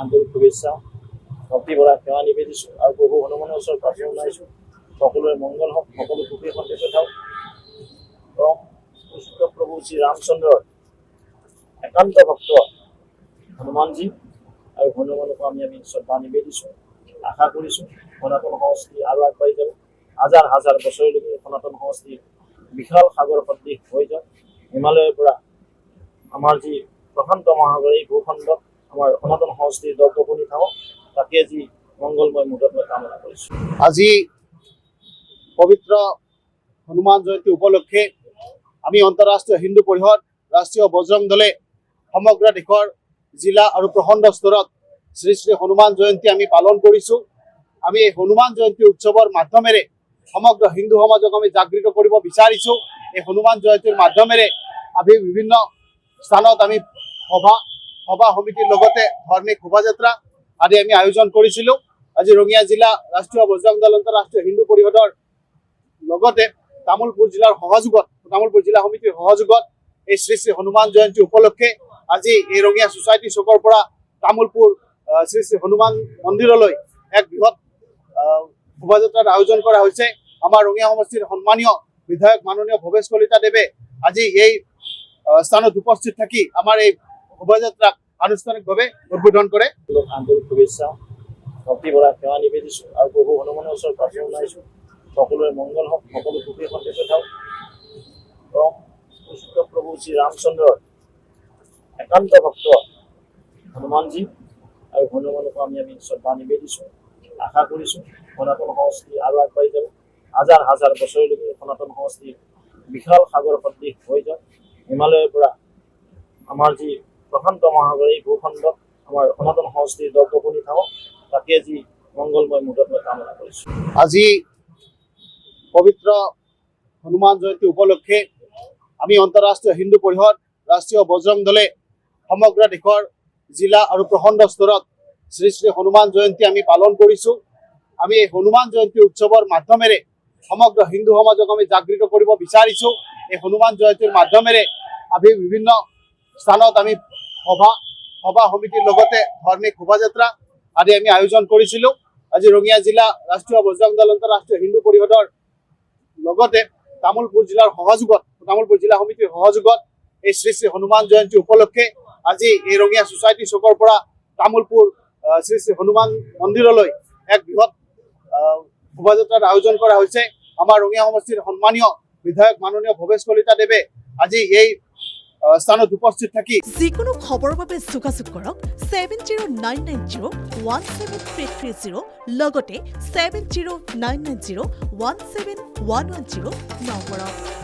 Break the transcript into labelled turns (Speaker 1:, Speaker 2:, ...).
Speaker 1: আন্তৰিক শুভেচ্ছা ভক্তি ভৰা সেৱা নিবেদিছোঁ আৰু প্ৰভু হনুমানৰ ওচৰত প্ৰাৰ্থনা জনাইছোঁ সকলোৰে মংগল হওক, সকলো সুখী সন্তুষ্ট থাকক। পৰম পুৰুষোত্তম প্ৰভু শ্ৰী ৰামচন্দ্ৰৰ একান্ত ভক্ত হনুমানজী আৰু হনুমানকো আমি শ্ৰদ্ধা নিবেদিছোঁ। আশা কৰিছোঁ সনাতন সংস্কৃতি আৰু আগবাঢ়ি যাব, হাজাৰ হাজাৰ বছৰলৈকে সনাতন সংস্কৃতি বিশাল সাগৰ সদৃশ হৈ যাওক। হিমালয়ৰ পৰা আমাৰ যি প্ৰশান্ত মহাসাগৰ এই ভূখণ্ডত আমাৰ সনাতন সংস্কৃতিৰ দৰ্শনী থাকক, তাকে যি মংগলময় মুহূৰ্তত মই কামনা কৰিছোঁ।
Speaker 2: আজি পবিত্ৰ হনুমান জয়ন্তী উপলক্ষে আমি আন্তঃৰাষ্ট্ৰীয় হিন্দু পৰিষদ, ৰাষ্ট্ৰীয় বজৰং দলে সমগ্ৰ দেশৰ জিলা আৰু প্ৰখণ্ড স্তৰত শ্ৰী শ্ৰী হনুমান জয়ন্তী আমি পালন কৰিছোঁ। আমি এই হনুমান জয়ন্তী উৎসৱৰ মাধ্যমেৰে সমগ্ৰ হিন্দু সমাজক আমি জাগৃত কৰিব বিচাৰিছোঁ। এই হনুমান জয়ন্তীৰ মাধ্যমেৰে আমি বিভিন্ন স্থানত আমি সভা সমিতিৰ লগতে ধাৰ্মিক শোভাযাত্ৰা আদি আমি আয়োজন কৰিছিলোঁ। আজি ৰঙিয়া জিলা ৰাষ্ট্ৰীয় বজৰং দল আন্তঃৰাষ্ট্ৰীয় হিন্দু পৰিষদৰ লগতে তামোলপুৰ জিলাৰ সহযোগত, তামোলপুৰ জিলা সমিতিৰ সহযোগত এই শ্ৰী শ্ৰী হনুমান জয়ন্তী উপলক্ষে আজি এই ৰঙিয়া ছ'চাইটি চকৰ পৰা তামোলপুৰ শ্ৰী শ্ৰী হনুমান মন্দিৰলৈ এক বৃহৎ শোভাযাত্ৰাৰ আয়োজন কৰা হৈছে। আমাৰ ৰঙিয়া সমষ্টিৰ সন্মানীয় বিধায়ক মাননীয় ভৱেশ কলিতা দেৱে আজি এই স্থানত উপস্থিত থাকি আমাৰ এই শোভাযাত্ৰাক আনুষ্ঠানিকভাৱে উদ্বোধন কৰে।
Speaker 1: আন্তৰিক শুভেচ্ছা ভক্তি ভৰা সেৱা নিবেদিছোঁ আৰু প্ৰভু হনুমানৰ ওচৰত প্ৰাৰ্থনা জনাইছোঁ সকলোৰে মংগল হওক, সকলো সুখী সন্তুষ্ট থাকক। পৰম পুৰুষোত্তম প্ৰভু শ্ৰী ৰামচন্দ্ৰৰ একান্ত ভক্ত হনুমানজী আৰু হনুমানকো আমি শ্ৰদ্ধা নিবেদিছোঁ। আশা কৰিছোঁ সনাতন সংস্কৃতি আৰু আগবাঢ়ি যাব, হাজাৰ হাজাৰ বছৰলৈকে সনাতন সংস্কৃতি বিশাল সাগৰ সদৃশ হৈ যাওক। হিমালয়ৰ পৰা আমাৰ যি প্ৰশান্ত মহাসাগৰ এই ভূখণ্ডত আমাৰ সনাতন সংস্কৃতিৰ দৰ্শনী থাকক, তাকে যি মংগলময় মুহূৰ্তত মই কামনা কৰিছোঁ।
Speaker 2: আজি পবিত্ৰ হনুমান জয়ন্তী উপলক্ষে আমি আন্তঃৰাষ্ট্ৰীয় হিন্দু পৰিষদ, ৰাষ্ট্ৰীয় বজৰং দলে সমগ্ৰ দেশৰ জিলা আৰু প্ৰখণ্ড স্তৰত শ্ৰী শ্ৰী হনুমান জয়ন্তী আমি পালন কৰিছোঁ। আমি এই হনুমান জয়ন্তী উৎসৱৰ মাধ্যমেৰে সমগ্ৰ হিন্দু সমাজক আমি জাগৃত কৰিব বিচাৰিছোঁ। এই হনুমান জয়ন্তীৰ মাধ্যমেৰে আমি বিভিন্ন স্থানত আমি সভা সমিতিৰ লগতে ধাৰ্মিক শোভাযাত্ৰা আদি আমি আয়োজন কৰিছিলোঁ। আজি ৰঙিয়া জিলা ৰাষ্ট্ৰীয় বজৰং দল আন্তঃৰাষ্ট্ৰীয় হিন্দু পৰিষদৰ লগতে তামোলপুৰ জিলাৰ সহযোগত, তামোলপুৰ জিলা সমিতিৰ সহযোগত এই শ্ৰী শ্ৰী হনুমান জয়ন্তী উপলক্ষে আজি এই ৰঙিয়া ছ'চাইটি চকৰ পৰা তামোলপুৰ শ্ৰী শ্ৰী হনুমান মন্দিৰলৈ এক বৃহৎ শোভাযাত্ৰাৰ আয়োজন কৰা হৈছে। আমাৰ ৰঙিয়া সমষ্টিৰ সন্মানীয় বিধায়ক মাননীয় ভৱেশ কলিতা দেৱে আজি এই স্থানত উপস্থিত থাকি
Speaker 3: যিকোনো খবৰৰ বাবে যোগাযোগ কৰক 7099017330 লগতে 7099017110 নম্বৰত।